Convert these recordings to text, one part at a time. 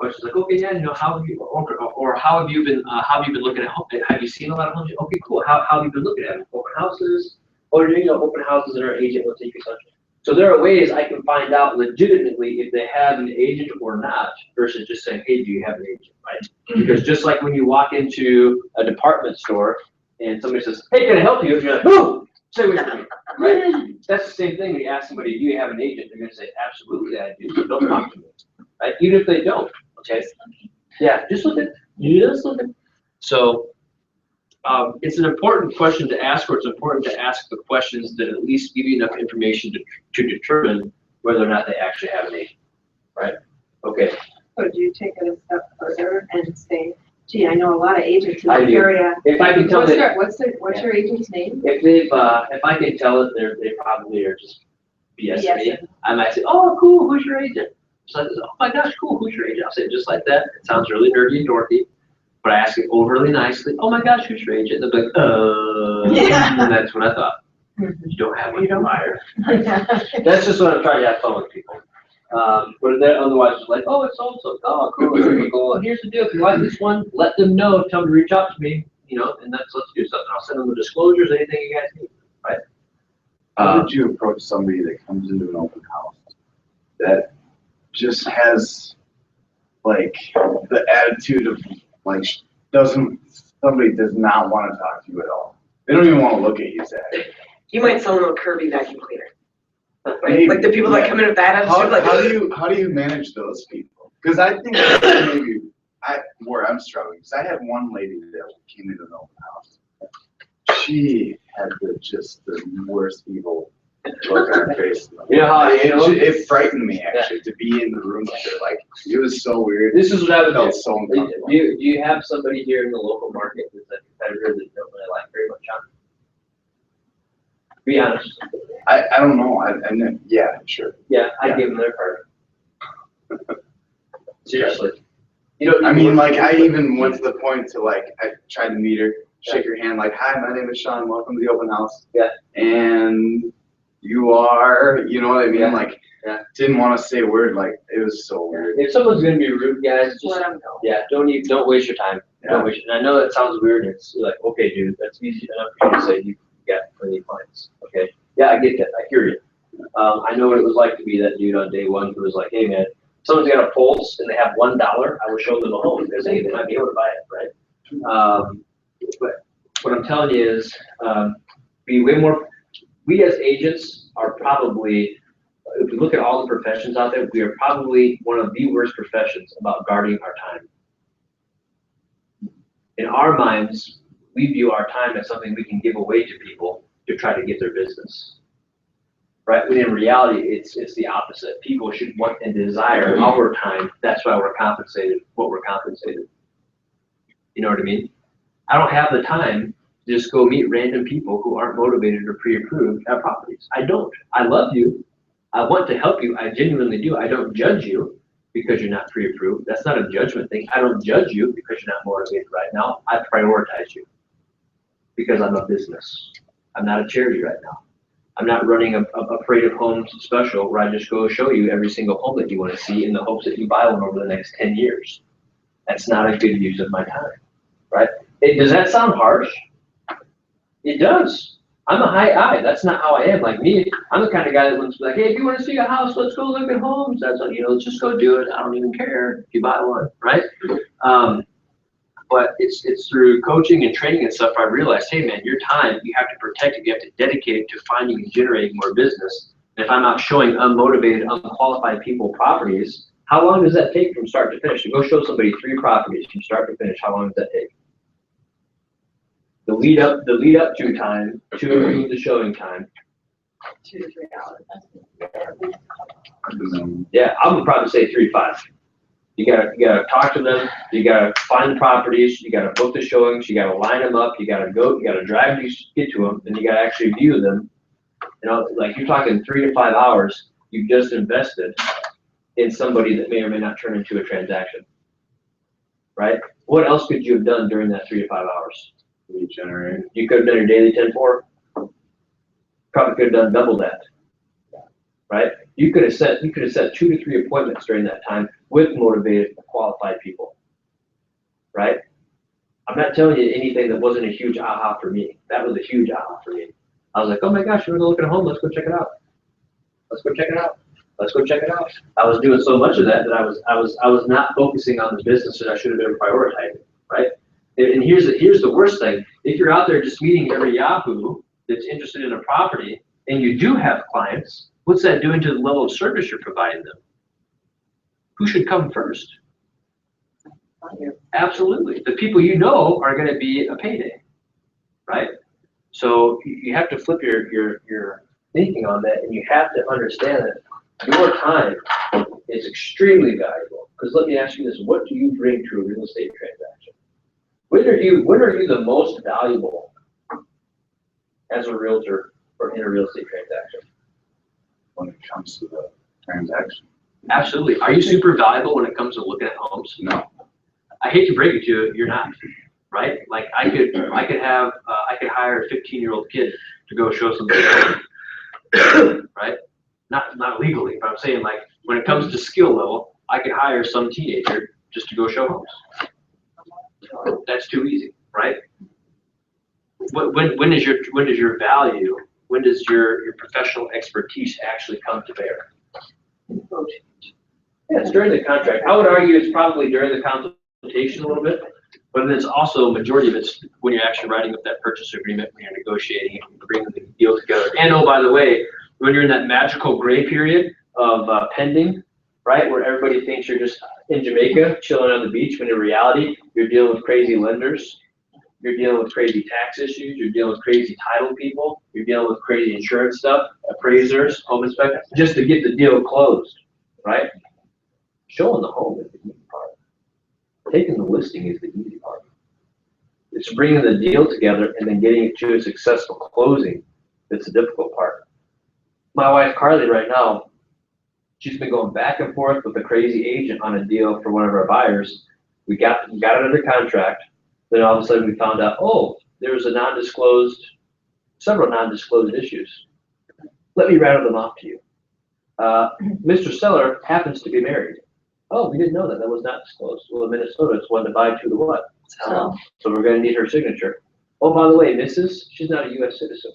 questions like, okay, yeah, how have you, or how have you been looking at homes? Have you seen a lot of homes? Okay, cool. How have you been looking at them? Open houses, or open houses and our agent will take you such. So there are ways I can find out legitimately if they have an agent or not, versus just saying, hey, do you have an agent, right? Because just like when you walk into a department store and somebody says, hey, can I help you? You're like, oh, say what you mean, right? That's the same thing when you ask somebody, do you have an agent? They're gonna say, absolutely, I do, but don't talk to me, right? Even if they don't, okay? Yeah, just look at. So it's an important question to ask, or it's important to ask the questions that at least give you enough information to determine whether or not they actually have an agent, right? Okay. So do you take it a step further and say, gee, I know a lot of agents in the I do. area. If I can tell that. What's your agent's name? If I can tell it, they probably are just BSing me. Yes. I might say, oh, cool, who's your agent? So I say, oh my gosh, cool, who's your agent? I'll say it just like that. It sounds really nerdy and dorky. But I ask it overly nicely, oh my gosh, who's your agent? They'll be like, Yeah. And that's when I thought, you don't have one, you liar. That's just what I'm trying to have fun with people. But then otherwise it's like, oh, it's so-and-so, oh, cool, very cool. And here's the deal, if you like this one, let them know, tell them to reach out to me, and let's do something. I'll send them the disclosures, anything you guys need, right? How would you approach somebody that comes into an open house that just has like the attitude of like somebody does not want to talk to you at all? They don't even want to look at you, Zach. You might sell them a Kirby vacuum cleaner. Maybe, Like the people that come in with that attitude. How do you manage those people? Because I think maybe where I'm struggling, because I had one lady that came into an open house. She had the worst evil look on her face. It frightened me actually to be in the room with her. Like it was so weird. This is what I would do. So uncomfortable. Do you have somebody here in the local market that's a competitor that you don't really like very much, John? Be honest. I don't know. Yeah, sure. Yeah, I'd give them their card. Seriously. I mean, like, I even went to the point to, like, I tried to meet her, shake her hand, like, hi, my name is Sean, welcome to the open house. Yeah. And you are, you know what I mean? Yeah. Like, Yeah. Didn't want to say a word, like, it was so weird. If someone's gonna be rude, guys, just Let them know. yeah, don't waste your time. Yeah. Don't waste. And I know that sounds weird. It's like, okay, dude, that's easy enough for you to say. You got plenty of clients. Okay. Yeah, I get that. I hear you. I know what it was like to be that dude on day one who was like, hey man, someone's got a pulse and they have $1, I will show them a home because hey, they might be able to buy it, right? But what I'm telling you is, be way more. We as agents are probably, if we look at all the professions out there, we are probably one of the worst professions about guarding our time. In our minds, we view our time as something we can give away to people to try to get their business. Right? When in reality, it's the opposite. People should want and desire our time. That's why we're compensated what we're compensated. You know what I mean? I don't have the time to just go meet random people who aren't motivated or pre-approved at properties. I don't. I love you. I want to help you. I genuinely do. I don't judge you because you're not pre-approved. That's not a judgment thing. I don't judge you because you're not motivated right now. I prioritize you because I'm a business. I'm not a charity right now. I'm not running a Parade of Homes special where I just go show you every single home that you want to see in the hopes that you buy one over the next 10 years. That's not a good use of my time, right? Does that sound harsh? It does. I'm a high I. That's not how I am. Like me, I'm the kind of guy that wants to be like, hey, if you want to see a house, let's go look at homes. That's what, let's just go do it. I don't even care if you buy one, right? But it's through coaching and training and stuff I realized, hey man, your time, you have to protect it, you have to dedicate it to finding and generating more business. And if I'm out showing unmotivated, unqualified people properties, how long does that take from start to finish? To go show somebody 3 properties from start to finish, how long does that take? The lead up to time, to improve the showing time. 2 to 3 hours. Yeah, I would probably say 3 to 5. You gotta talk to them. You gotta find the properties. You gotta book the showings. You gotta line them up. You gotta go. You gotta drive to get to them. Then you gotta actually view them. Like you're talking 3 to 5 hours. You've just invested in somebody that may or may not turn into a transaction. Right? What else could you have done during that 3 to 5 hours? Lead generating. You could have done your daily 10-4. Probably could have done double that. right? You could have set 2 to 3 appointments during that time with motivated, qualified people, right? I'm not telling you anything that wasn't a huge aha for me. That was a huge aha for me. I was like, oh my gosh, we're looking at home. Let's go check it out. Let's go check it out. Let's go check it out. I was doing so much of that that I was not focusing on the business that I should have been prioritizing, right? And here's the worst thing. If you're out there just meeting every Yahoo that's interested in a property and you do have clients, what's that doing to the level of service you're providing them? Who should come first? Absolutely. The people you know are going to be a payday, right? So you have to flip your thinking on that, and you have to understand that your time is extremely valuable. Because let me ask you this: what do you bring to a real estate transaction? When are you the most valuable as a realtor or in a real estate transaction? When it comes to the transaction. Absolutely. Are you super valuable when it comes to looking at homes? No. I hate to break it to you, you're not, right? Like I could hire a 15-year-old kid to go show something, right? Not legally, but I'm saying like when it comes to skill level, I could hire some teenager just to go show homes. That's too easy, right? When does your value, when does your professional expertise actually come to bear? Yeah, it's during the contract. I would argue it's probably during the consultation a little bit, but then it's also, majority of it's when you're actually writing up that purchase agreement, when you're negotiating and bringing the deal together. And oh, by the way, when you're in that magical gray period of pending, right, where everybody thinks you're just in Jamaica chilling on the beach, when in reality, you're dealing with crazy lenders, you're dealing with crazy tax issues, you're dealing with crazy title people, you're dealing with crazy insurance stuff, appraisers, home inspectors, just to get the deal closed, right? Showing the home is the easy part. Taking the listing is the easy part. It's bringing the deal together and then getting it to a successful closing that's the difficult part. My wife Carly right now, she's been going back and forth with a crazy agent on a deal for one of our buyers. We got it under contract. Then all of a sudden we found out, oh, there was several non-disclosed issues. Let me rattle them off to you. Mr. Seller happens to be married. Oh, we didn't know that. That was not disclosed. Well, in Minnesota, it's 1 to buy, 2 to what? So we're going to need her signature. Oh, by the way, Mrs., she's not a U.S. citizen.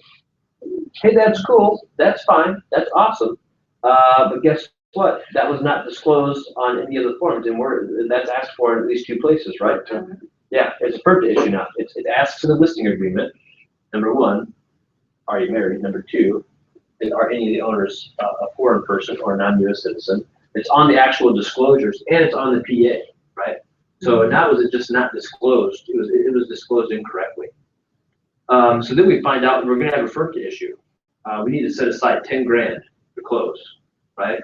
Hey, that's cool. That's fine. That's awesome. But guess what? That was not disclosed on any of the forms, and that's asked for in at least 2 places, right? Yeah, it's a FERPA issue now. It asks in the listing agreement, number 1, are you married? Number 2, are any of the owners a foreign person or a non-U.S. citizen? It's on the actual disclosures, and it's on the PA, right? So not was it just not disclosed, it was disclosed incorrectly. So then we find out we're gonna have a FERPA issue. We need to set aside 10 grand to close, right?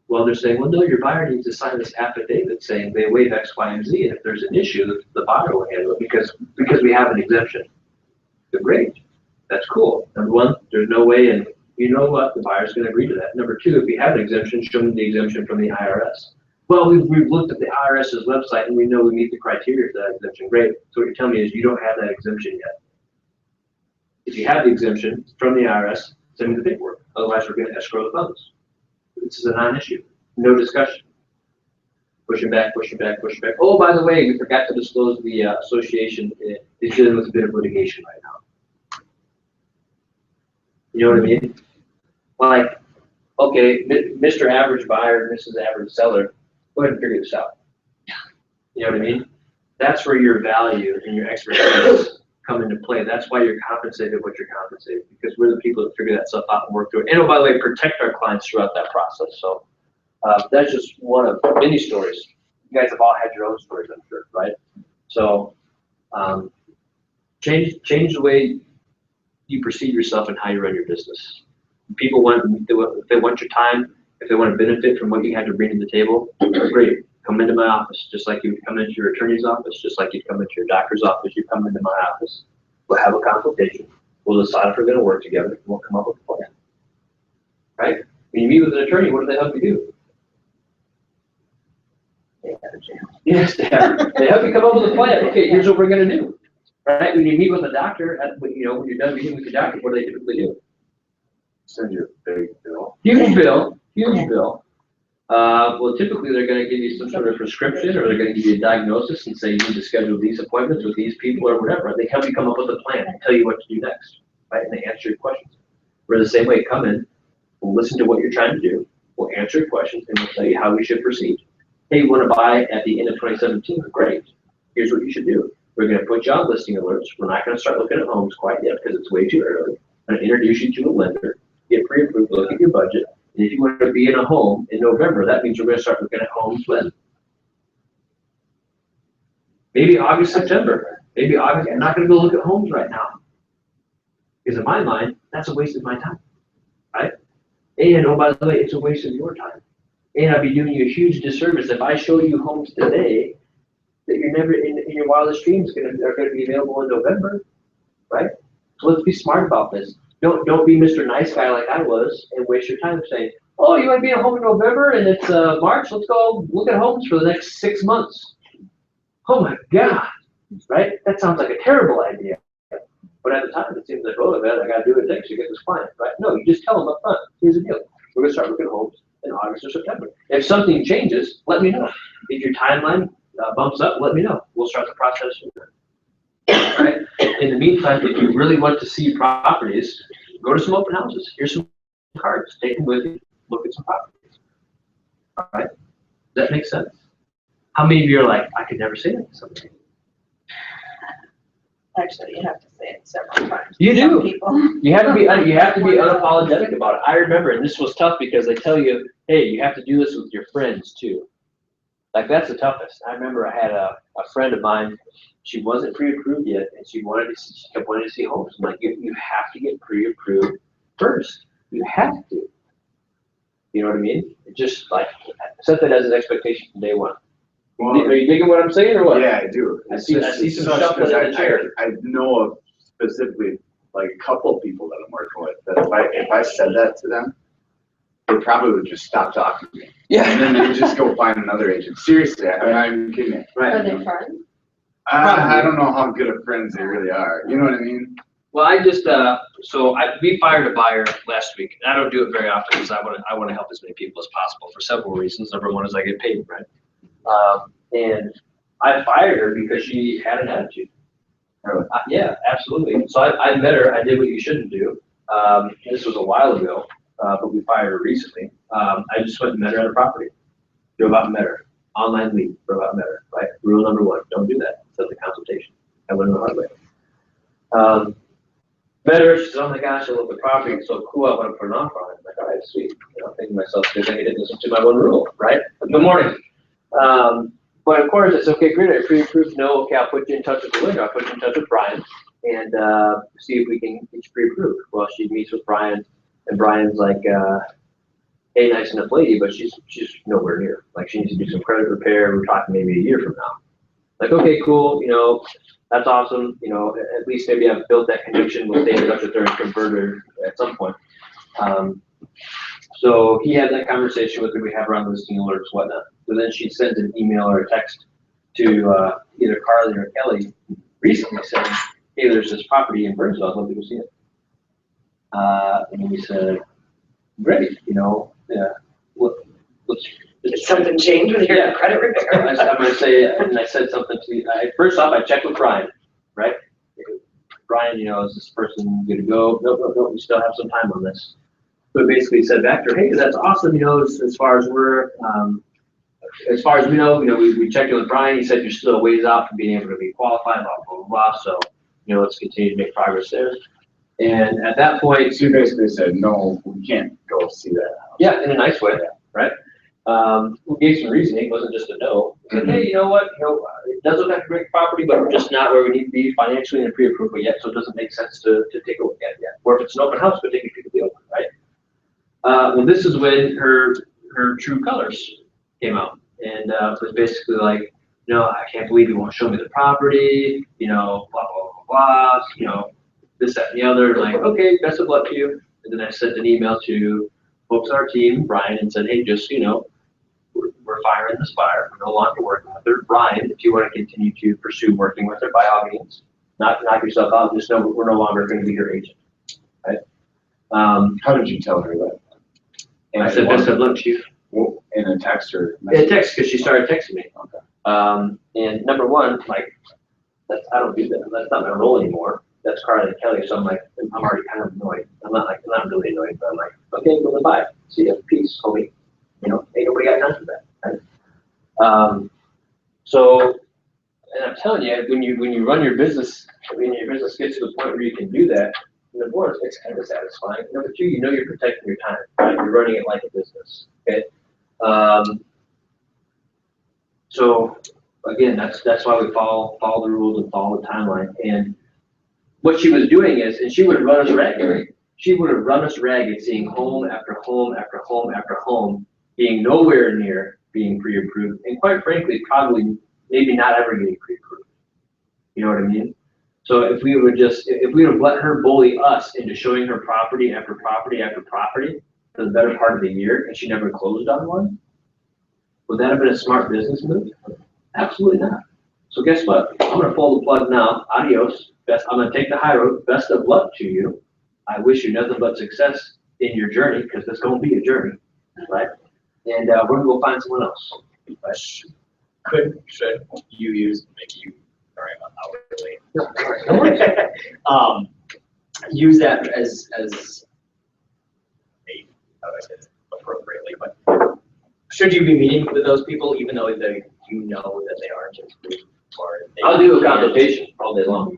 Well, they're saying, well, no, your buyer needs to sign this affidavit saying they waive X, Y, and Z, and if there's an issue, the buyer will handle it because we have an exemption. So great, that's cool. Number 1, there's no way, and you know what, the buyer's gonna agree to that. Number 2, if we have an exemption, show them the exemption from the IRS. Well, we've looked at the IRS's website and we know we meet the criteria for that exemption. Great, so what you're telling me is you don't have that exemption yet. If you have the exemption from the IRS, send me the paperwork. Otherwise, we're gonna escrow the funds. This is a non-issue, no discussion. Pushing back, pushing back, pushing back. Oh, by the way, we forgot to disclose the association is dealing with a bit of litigation right now. You know what I mean? Like, okay, Mr. Average Buyer, Mrs. Average Seller, go ahead and figure this out. You know what I mean? That's where your value and your expertise come into play. That's why you're compensated what you're compensated, because we're the people that figure that stuff out and work through it. And oh, by the way, protect our clients throughout that process. So that's just one of many stories. You guys have all had your own stories, I'm sure, right? So change the way you perceive yourself and how you run your business. People if they want your time, if they want to benefit from what you had to bring to the table, great. Come into my office, just like you would come into your attorney's office, just like you'd come into your doctor's office, you come into my office. We'll have a consultation. We'll decide if we're going to work together, and we'll come up with a plan. Right? When you meet with an attorney, what do they help you do? Yes, they help you come up with a plan. Okay, here's what we're going to do. Right? When you meet with a doctor, when you're done meeting with your doctor, what do they typically do? Send you a big bill. Huge bill, huge bill. Well, typically they're gonna give you some sort of prescription, or they're gonna give you a diagnosis and say you need to schedule these appointments with these people or whatever. They help you come up with a plan and tell you what to do next, right? And they answer your questions. We're the same way, come in, we'll listen to what you're trying to do, we'll answer your questions, and we'll tell you how we should proceed. Hey, you wanna buy at the end of 2017? Great. Here's what you should do. We're gonna put you on listing alerts. We're not gonna start looking at homes quite yet because it's way too early. I'm gonna introduce you to a lender, get pre-approved, look at your budget. And if you want to be in a home in November, that means we're going to start looking at homes when? Maybe August, September, maybe August. I'm not going to go look at homes right now. Because in my mind, that's a waste of my time, right? And oh, by the way, it's a waste of your time. And I'd be doing you a huge disservice if I show you homes today that you're never in your wildest dreams are going to be available in November, right? So let's be smart about this. Don't be Mr. Nice Guy like I was and waste your time saying, oh, you want to be at home in November and it's March? Let's go look at homes for the next 6 months. Oh my God, right? That sounds like a terrible idea. But at the time, it seems like, oh, man, I got to do it next to get this client, right? No, you just tell them up front, here's the deal. We're going to start looking at homes in August or September. If something changes, let me know. If your timeline bumps up, let me know. We'll start the process sooner. Right? In the meantime, if you really want to see properties, go to some open houses. Here's some cards. Take them with you. Look at some properties. All right? Does that make sense? How many of you are like, I could never say that to somebody? Actually, you have to say it several times. You to some do. people. You have to be unapologetic about it. I remember, and this was tough because they tell you, hey, you have to do this with your friends too. Like that's the toughest. I remember I had a friend of mine. She wasn't pre-approved yet, and she kept wanting to see homes. I'm like, you have to get pre-approved first. You have to. You know what I mean? It just like set that as an expectation from day one. Well, Are you digging what I'm saying or what? yeah, I do. I see It's some such stuff because in the chair. I know of specifically like a couple of people that I'm working with that if I said that to them, they probably would just stop talking to me. And then they just go find another agent. Seriously, I'm not even kidding you. Are Right. they friends? I don't know how good of friends they really are. You know what I mean? Well, I just we fired a buyer last week, and I don't do it very often because I want to help as many people as possible for several reasons. Number one is I get paid, right? And I fired her because she had an attitude. Really? Yeah, absolutely. So I met her. I did what you shouldn't do. This was a while ago, but we fired her recently. I just went and met her at a property. Drove out and met her. Online lead, drove out and met her, right? Rule number one, don't do that. Set the consultation. I went the hard way. Met her, she said, oh my gosh, I love the property, it's so cool, I want to put an offer on it. I'm like, all right, sweet. You know, thinking to myself, because I didn't listen to my one rule, right? Good morning. But of course, it's okay, great, I pre-approved, no, okay, I'll put you in touch with the lender, I'll put you in touch with Brian, and see if we can get you pre-approved. Well, she meets with Brian, and Brian's like, hey, nice enough lady, but she's nowhere near. Like, she needs to do some credit repair, we're talking maybe a year from now. Like, okay, cool, you know, that's awesome, you know, at least maybe I've built that connection, we'll stay in touch with her and convert her at some point. So he had that conversation with her, we have her on listing alerts, whatnot. So then she sends an email or a text to either Carly or Kelly recently saying, hey, there's this property in Burnsville, I'd love to go see it. And we said, great, you know, yeah, Did something change with your credit repair? I'm gonna say, and I said something to you, first off, I checked with Brian, right? Brian, you know, is this person good to go? No, we still have some time on this. So it basically said back to her, hey, that's awesome, you know, as far as we're, as far as we know, we checked it with Brian, he said you're still a ways out from being able to be qualified, blah, blah, blah, blah, so, you know, let's continue to make progress there. And at that point, So you basically said, no, we can't go see that house. yeah, in a nice way, right? We gave some reasoning, it wasn't just a no. We said, hey, you know what, it does look like a great property, but we're just not where we need to be financially and pre-approval yet, so it doesn't make sense to take a look at it yet. Or if it's an open house, we're taking people to the open, right? Well, this is when her true colors came out, and it was basically like, no, I can't believe you won't show me the property, you know, blah, blah, blah, blah, you know, this, that, and the other, like, okay, best of luck to you. And then I sent an email to folks on our team, Brian, and said, hey, just, you know, we're firing this buyer. We're no longer working with her. Brian, if you want to continue to pursue working with her, by all means, knock yourself out. Just know we're no longer going to be your agent, right? How did you tell her that? And I said, best of luck to you. Well, in a text or? In a text, because she started texting me. Okay. And number one, like, I don't do that. That's not my role anymore. That's Carly and Kelly. So I'm like, I'm already kind of annoyed. I'm not really annoyed, but I'm like, okay, go bye. See you. Peace, homie. You know, ain't nobody got time for that. Right? So, and I'm telling you, when you run your business, when your business gets to the point where you can do that, number one, it's kind of satisfying. Number two, you know you're protecting your time. Right? You're running it like a business. Okay. So again, that's why we follow the rules and follow the timeline. And what she was doing is, and she would have run us ragged. She would have run us ragged, seeing home after home after home after home, being nowhere near being pre-approved, and quite frankly, probably maybe not ever getting pre-approved. You know what I mean? So if we would have let her bully us into showing her property after property after property for the better part of the year, and she never closed on one, would that have been a smart business move? Absolutely not. So guess what? I'm gonna pull the plug now. Adios. I'm gonna take the high road. Best of luck to you. I wish you nothing but success in your journey, because it's gonna be a journey, right? And we're gonna go find someone else. Right? Should you use, maybe you, sorry, I'm hourly. Use that as maybe, how do I say this appropriately, but should you be meeting with those people even though you know that they aren't approved, or I'll do a consultation all day long.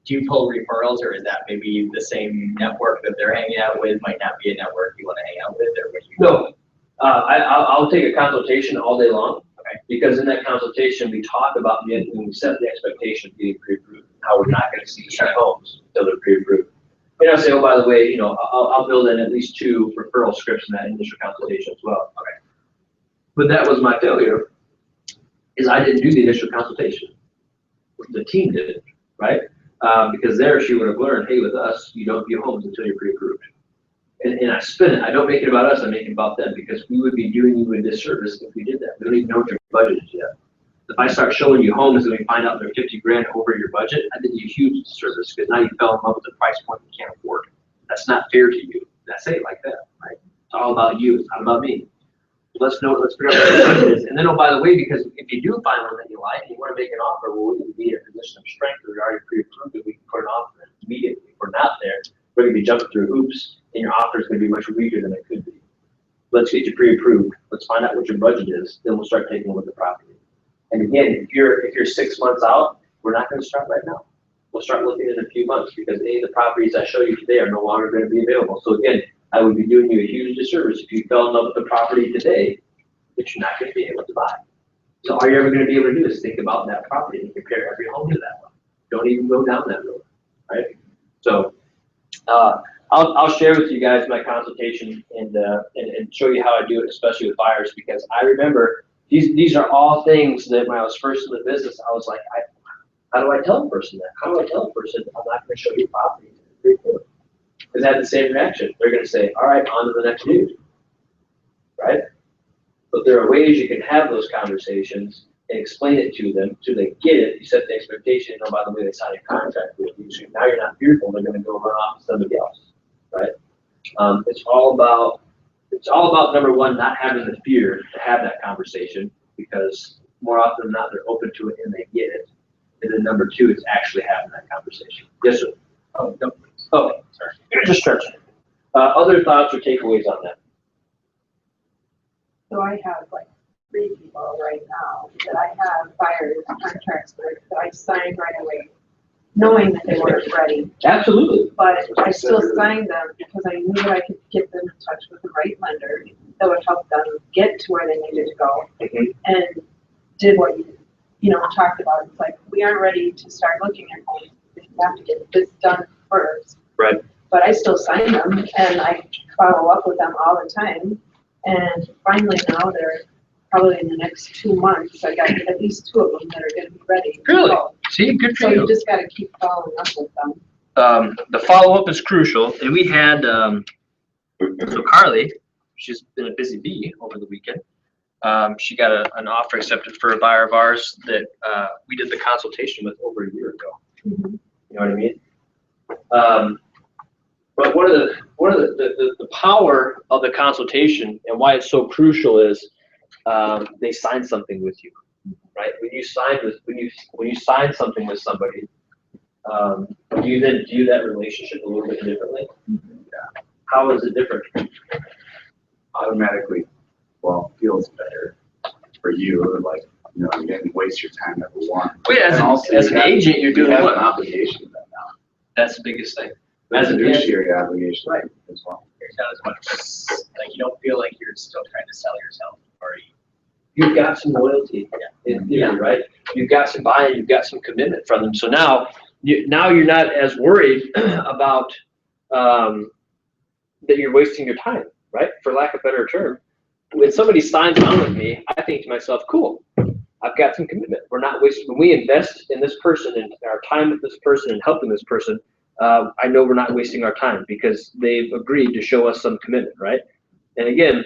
do you pull referrals, or is that maybe the same network that they're hanging out with might not be a network you want to hang out with, or what you? No, I'll take a consultation all day long. Okay. Because in that consultation, we talk about when we set the expectation of getting pre-approved, how we're not going to see the homes until they're pre-approved. And I'll say, oh, by the way, you know, I'll build in at least 2 referral scripts in that initial consultation as well. Okay. But that was my failure, is I didn't do the initial consultation. The team did it, right? Because there she would have learned, hey, with us, you don't view homes until you're pre-approved. And I spin it. I don't make it about us. I make it about them, because we would be doing you a disservice if we did that. We don't even know what your budget is yet. If I start showing you homes and we find out they're 50 grand over your budget, I did you a huge disservice, because now you fell in love with the price point you can't afford. That's not fair to you. I say it like that, right? It's all about you. It's not about me. Let's figure out what the budget is. And then, oh, by the way, because if you do find one that you like and you want to make an offer, well, we can be in a position of strength. We're already pre-approved, and we can put an offer in immediately. If we're not there, we're going to be jumping through hoops, and your offer is going to be much weaker than it could be. Let's get you pre-approved. Let's find out what your budget is. Then we'll start taking a look at the property. And again, if you're 6 months out, we're not going to start right now. We'll start looking in a few months, because any of the properties I show you today are no longer going to be available. So again, I would be doing you a huge disservice if you fell in love with the property today that you're not going to be able to buy. So all you're ever going to be able to do is think about that property and compare every home to that one. Don't even go down that road, right? So I'll share with you guys my consultation and show you how I do it, especially with buyers, because I remember these are all things that when I was first in the business, I was like, how do I tell a person that? How do I tell a person I'm not going to show you property? Because I had the same reaction. They're going to say, all right, on to the next dude, right? But there are ways you can have those conversations and explain it to them so they get it. You set the expectation, and by the way, they sign a contract with you. So now you're not fearful they're going to go run off to somebody else, right? It's all about number one, not having the fear to have that conversation, because more often than not, they're open to it and they get it. And then number two, it's actually having that conversation. Yes, sir. Oh, no. Oh, sorry. Just stretching. Other thoughts or takeaways on that? So I have like 3 people right now that I have buyers contracts with that I signed right away, knowing that they weren't ready. Absolutely. But I still signed them because I knew that I could get them in touch with the right lender that would help them get to where they needed to go, and did what you talked about. It's like, we aren't ready to start looking at homes. We have to get this done first. Right. But I still sign them, and I follow up with them all the time. And finally now they're probably in the next 2 months, I got at least 2 of them that are going to be ready. Really? See, good for So you. you just got to keep following up with them. The follow-up is crucial, and we had so Carly, she's been a busy bee over the weekend. She got an offer accepted for a buyer of ours that we did the consultation with over a year ago. Mm-hmm. You know what I mean? But one of the power of the consultation and why it's so crucial is they sign something with you, right? When you sign something with somebody, do you then view that relationship a little bit differently? Yeah. How is it different? Automatically, well, feels better for you, like, you know, you didn't waste your time, number one. Well, yeah, And also as you an have- agent, you're You doing have what? an obligation to them now. That's the biggest thing. There's As a a fiduciary obligation Right. as well. There's not as much, like, you don't feel like you're still trying to sell yourself, or You've got some loyalty in theory, right? You've got some buy-in, you've got some commitment from them. So now you're not as worried about that you're wasting your time, right? For lack of a better term. When somebody signs on with me, I think to myself, cool, I've got some commitment. We're not wasting, when we invest in this person and our time with this person and helping this person, I know we're not wasting our time because they've agreed to show us some commitment, right? And again,